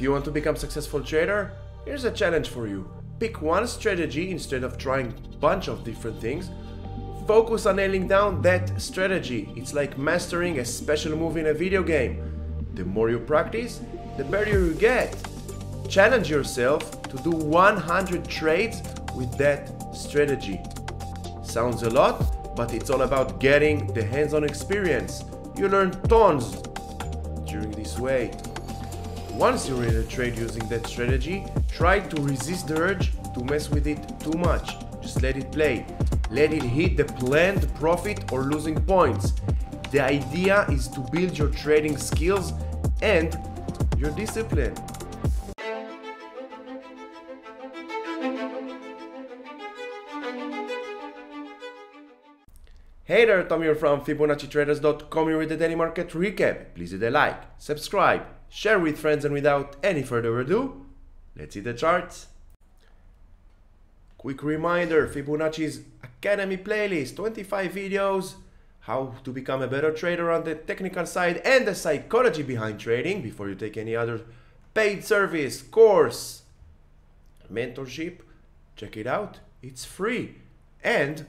If you want to become a successful trader, here's a challenge for you. Pick one strategy instead of trying a bunch of different things. Focus on nailing down that strategy. It's like mastering a special move in a video game. The more you practice, the better you get. Challenge yourself to do 100 trades with that strategy. Sounds a lot, but it's all about getting the hands-on experience. You learn tons during this way. Once you're in a trade using that strategy, try to resist the urge to mess with it too much. Just let it play. Let it hit the planned profit or losing points. The idea is to build your trading skills and your discipline. Hey there, Tom here from FIBONACCI'S here with the daily market recap. Please hit a like, subscribe, share with friends, and without any further ado, let's hit the charts. Quick reminder, Fibonacci's Academy playlist, 25 videos, how to become a better trader on the technical side and the psychology behind trading before you take any other paid service, course, mentorship. Check it out, it's free. And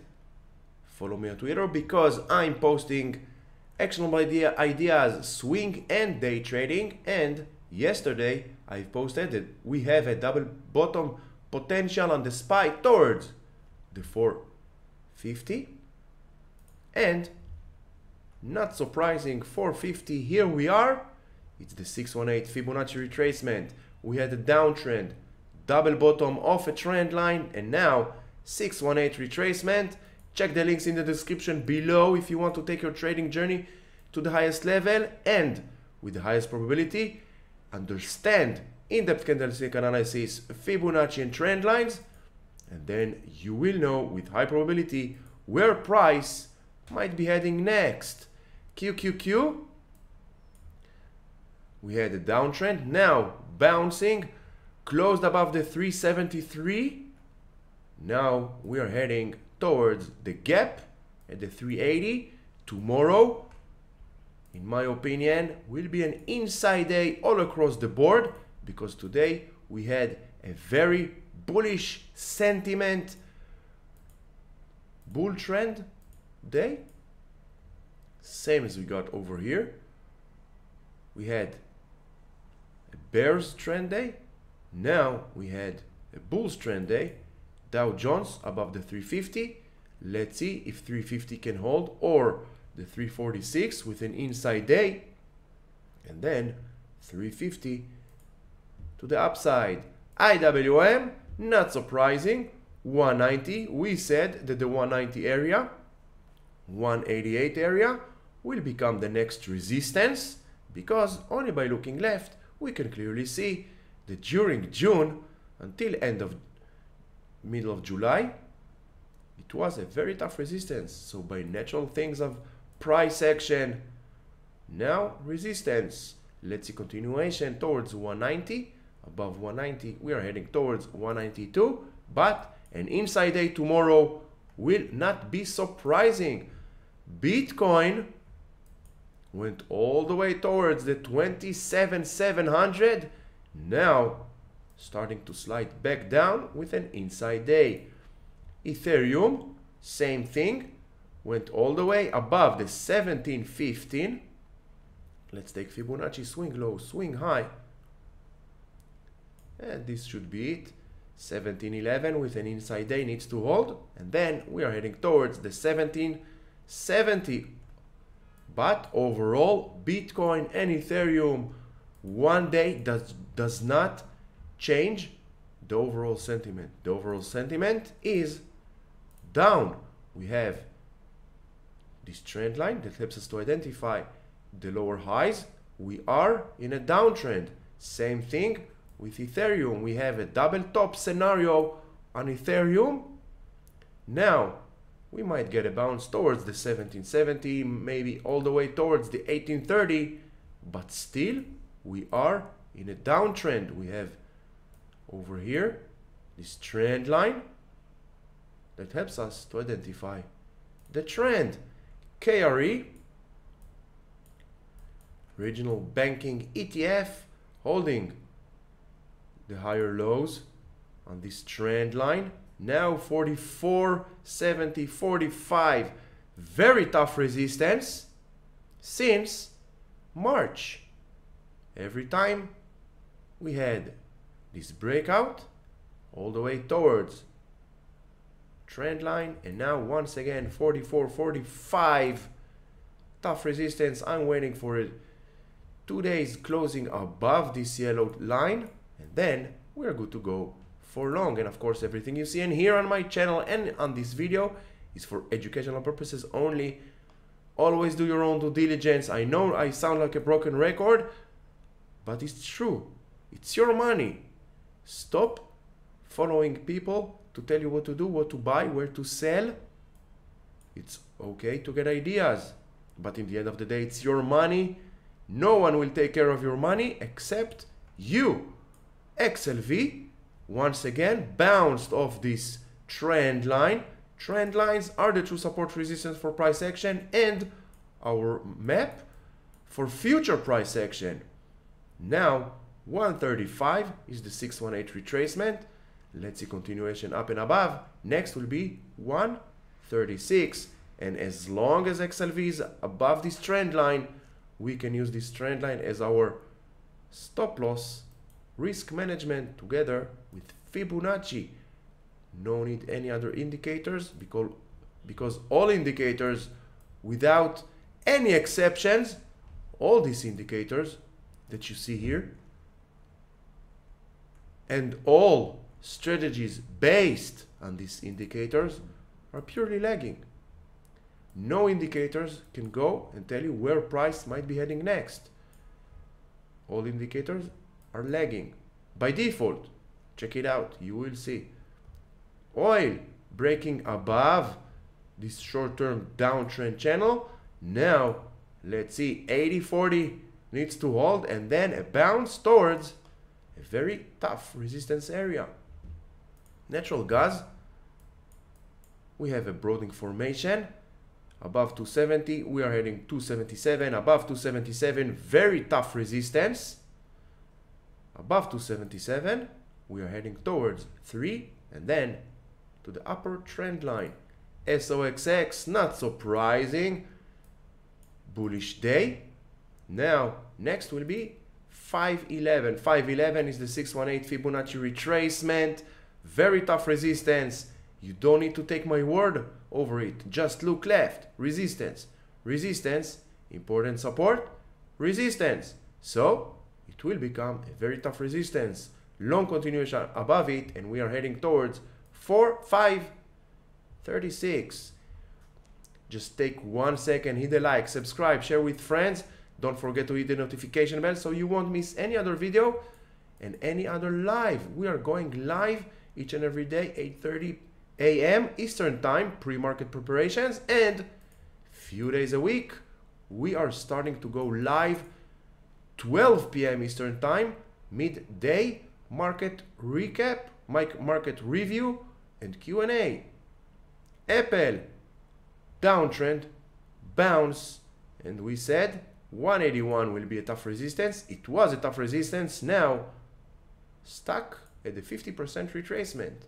follow me on Twitter because I'm posting actionable ideas, swing and day trading. And yesterday I posted that we have a double bottom potential on the SPY towards the 450. And not surprising, 450, here we are. It's the 618 Fibonacci retracement. We had a downtrend, double bottom off a trend line, and now 618 retracement. Check the links in the description below if you want to take your trading journey to the highest level and with the highest probability. Understand in-depth candlestick analysis, Fibonacci and trend lines, and then you will know with high probability where price might be heading next. QQQ, we had a downtrend, now bouncing, closed above the 373. Now we are heading towards the gap at the 380. Tomorrow, in my opinion, will be an inside day all across the board because today we had a very bullish sentiment bull trend day, same as we got over here. We had a bear's trend day, now we had a bull's trend day. Dow Jones above the 350. Let's see if 350 can hold, or the 346 with an inside day, and then 350 to the upside. IWM, not surprising, 190. We said that the 190 area, 188 area will become the next resistance because only by looking left we can clearly see that during June until middle of July, it was a very tough resistance. So by natural things of price action, now resistance. Let's see continuation towards 190. Above 190, we are heading towards 192. But an inside day tomorrow will not be surprising. Bitcoin went all the way towards the 27,700. Now starting to slide back down with an inside day. Ethereum, same thing, went all the way above the 1715. Let's take Fibonacci, swing low, swing high. And this should be it. 1711 with an inside day needs to hold. And then we are heading towards the 1770. But overall, Bitcoin and Ethereum, one day does not change the overall sentiment. The overall sentiment is down. We have this trend line that helps us to identify the lower highs. We are in a downtrend. Same thing with Ethereum. We have a double top scenario on Ethereum. Now we might get a bounce towards the 1770, maybe all the way towards the 1830, but still we are in a downtrend. We have over here this trend line that helps us to identify the trend. KRE, regional banking ETF, holding the higher lows on this trend line. Now 44, 70, 45. Very tough resistance since March. Every time we had this breakout all the way towards trend line, and now once again 44, 45. Tough resistance. I'm waiting for it. 2 days closing above this yellow line, and then we're good to go for long. And of course, everything you see in here on my channel and on this video is for educational purposes only. Always do your own due diligence. I know I sound like a broken record, but it's true. It's your money. Stop following people to tell you what to do, what to buy, where to sell. It's okay to get ideas, but in the end of the day, it's your money. No one will take care of your money except you. XLV, once again, bounced off this trend line. Trend lines are the true support resistance for price action and our map for future price action. Now, 135 is the 618 retracement. Let's see continuation up and above. Next will be 136. And as long as XLV is above this trend line, we can use this trend line as our stop loss risk management together with Fibonacci. No need any other indicators because all indicators, without any exceptions, all these indicators that you see here and all strategies based on these indicators are purely lagging. No indicators can go and tell you where price might be heading next. All indicators are lagging by default. Check it out, you will see. Oil breaking above this short-term downtrend channel. Now let's see, 80-40 needs to hold and then a bounce towards a very tough resistance area. Natural gas, we have a broadening formation above 270. We are heading 277. Above 277, very tough resistance. Above 277, we are heading towards 3 and then to the upper trend line. SOXX, not surprising, bullish day. Now next will be 511. 511 is the 618 Fibonacci retracement. Very tough resistance. You don't need to take my word over it. Just look left. Resistance, resistance, important support, resistance. So it will become a very tough resistance. Long continuation above it, and we are heading towards 536. Just take 1 second, hit the like, subscribe, share with friends. Don't forget to hit the notification bell so you won't miss any other video and any other live. We are going live each and every day, 8:30 a.m. Eastern Time, pre-market preparations, and few days a week we are starting to go live 12 p.m. Eastern Time, midday market recap, market review, and Q&A. Apple, downtrend, bounce, and we said 181 will be a tough resistance. It was a tough resistance. Now stuck at the 50% retracement.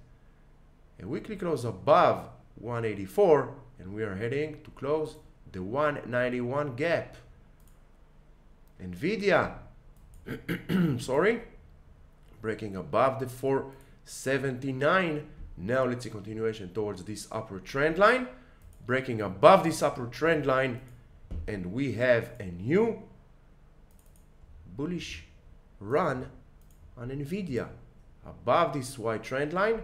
A weekly close above 184, and we are heading to close the 191 gap. Nvidia, sorry, breaking above the 479. Now let's see continuation towards this upper trend line, breaking above this upper trend line, and we have a new bullish run on Nvidia above this white trend line,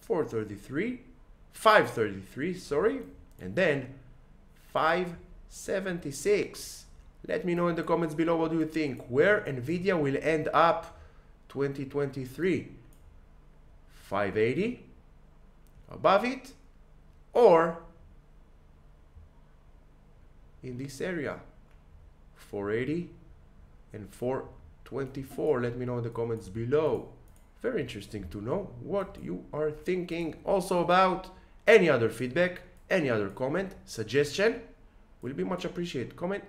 533, sorry, and then 576. Let me know in the comments below, what do you think, where Nvidia will end up 2023? 580 above it, or in this area, 480 and 424. Let me know in the comments below. Very interesting to know what you are thinking. Also about any other feedback, any other comment, suggestion will be much appreciated. Comment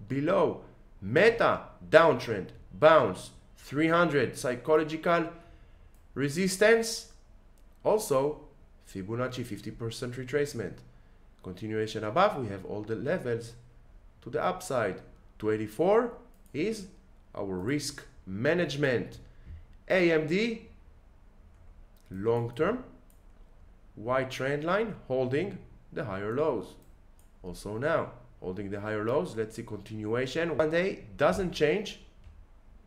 below. Meta, downtrend, bounce, 300, psychological resistance, also Fibonacci 50% retracement. Continuation above, we have all the levels to the upside. 284 is our risk management. AMD, long term, white trend line holding the higher lows. Also now, holding the higher lows. Let's see continuation. One day doesn't change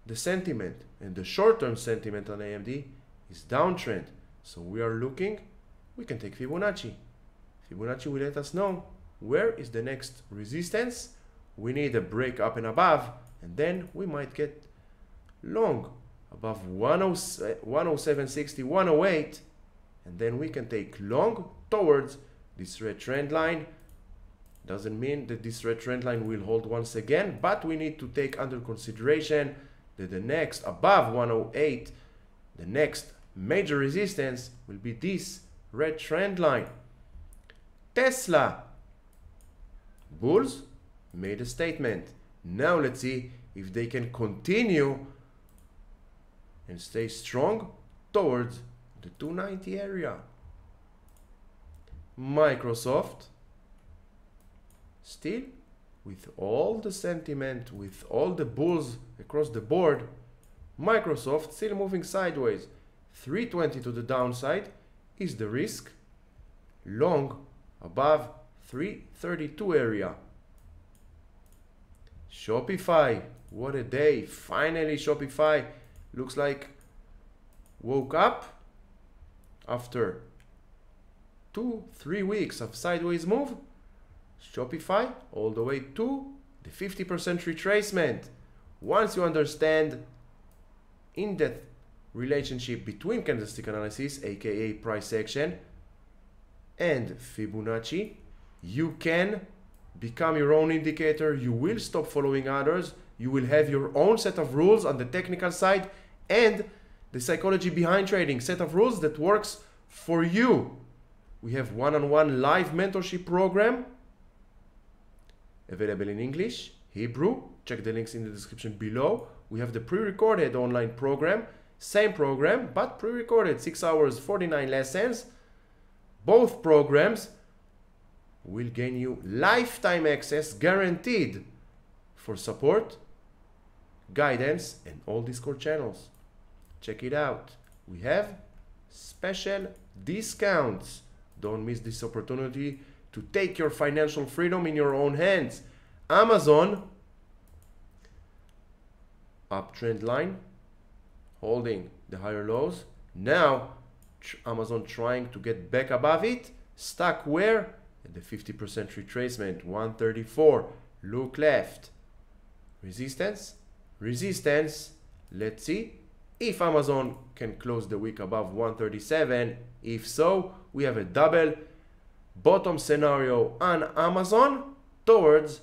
the sentiment, and the short-term sentiment on AMD is downtrend. So we are looking, we can take Fibonacci. Fibonacci will let us know where is the next resistance. We need a break up and above, and then we might get long above 107.60, 108, and then we can take long towards this red trend line. Doesn't mean that this red trend line will hold once again, but we need to take under consideration that the next above 108, the next major resistance will be this red trend line. Tesla, bulls made a statement. Now let's see if they can continue and stay strong towards the 290 area. Microsoft, still with all the sentiment, with all the bulls across the board, Microsoft still moving sideways. 320 to the downside is the risk. Long above 332 area. Shopify, what a day. Finally Shopify looks like woke up after 2-3 weeks of sideways move. Shopify all the way to the 50% retracement. Once you understand in-depth relationship between candlestick analysis, aka price action, and Fibonacci, you can become your own indicator. You will stop following others. You will have your own set of rules on the technical side and the psychology behind trading, set of rules that works for you. We have one-on-one live mentorship program available in English, Hebrew. Check the links in the description below. We have the pre-recorded online program, same program, but pre-recorded, 6 hours, 49 lessons. Both programs will gain you lifetime access guaranteed for support, guidance, and all Discord channels. Check it out. We have special discounts. Don't miss this opportunity to take your financial freedom in your own hands. Amazon, uptrend line, holding the higher lows. Now, Amazon trying to get back above it. Stuck where? At the 50% retracement, 134. Look left. Resistance, resistance. Let's see if Amazon can close the week above 137. If so, we have a double bottom scenario on Amazon towards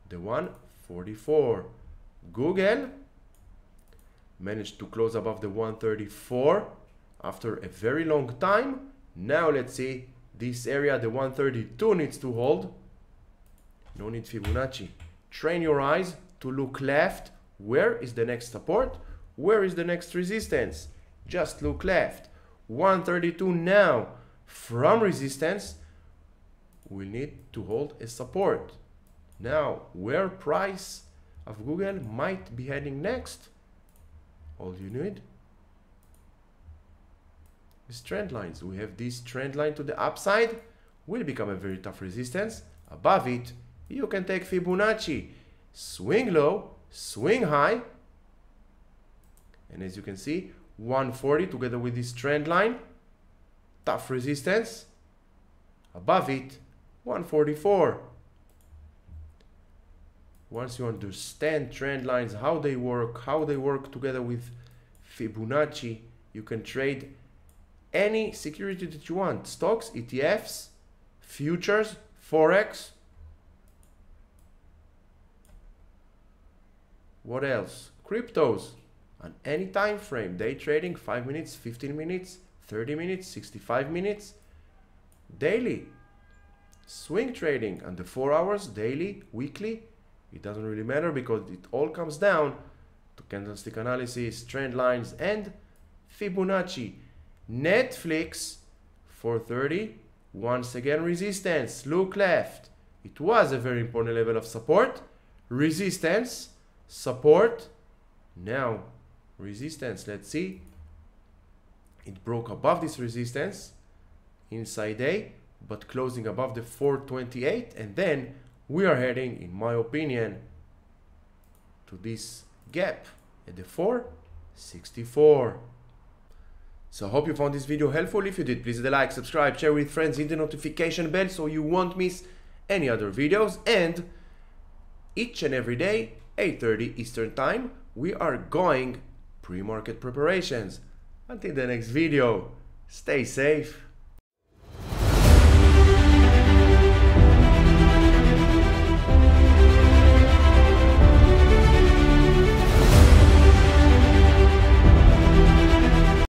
the 144. Google managed to close above the 134 after a very long time. Now let's see this area, the 132 needs to hold. No need Fibonacci. Train your eyes to look left. Where is the next support? Where is the next resistance? Just look left. 132 now. From resistance, we need to hold a support. Now, where price of Google might be heading next? All you need is trend lines. We have this trend line to the upside, will become a very tough resistance. Above it, you can take Fibonacci. Swing low, swing high. And as you can see, 140 together with this trend line, tough resistance. Above it, 144. Once you understand trend lines, how they work together with Fibonacci, you can trade any security that you want. Stocks, ETFs, futures, Forex. What else? Cryptos on any time frame. Day trading, 5 minutes, 15 minutes, 30 minutes, 65 minutes. Daily. Swing trading on the 4 hours, daily, weekly. It doesn't really matter because it all comes down to candlestick analysis, trend lines, and Fibonacci. Netflix 430, once again resistance. Look left. It was a very important level of support. Resistance, support, now resistance. Let's see. It broke above this resistance inside A, but closing above the 428, and then we are heading, in my opinion, to this gap at the 464. So I hope you found this video helpful. If you did, please hit the like, subscribe, share with friends, hit the notification bell so you won't miss any other videos. And each and every day, 8:30 Eastern Time, we are going pre-market preparations. Until the next video, stay safe.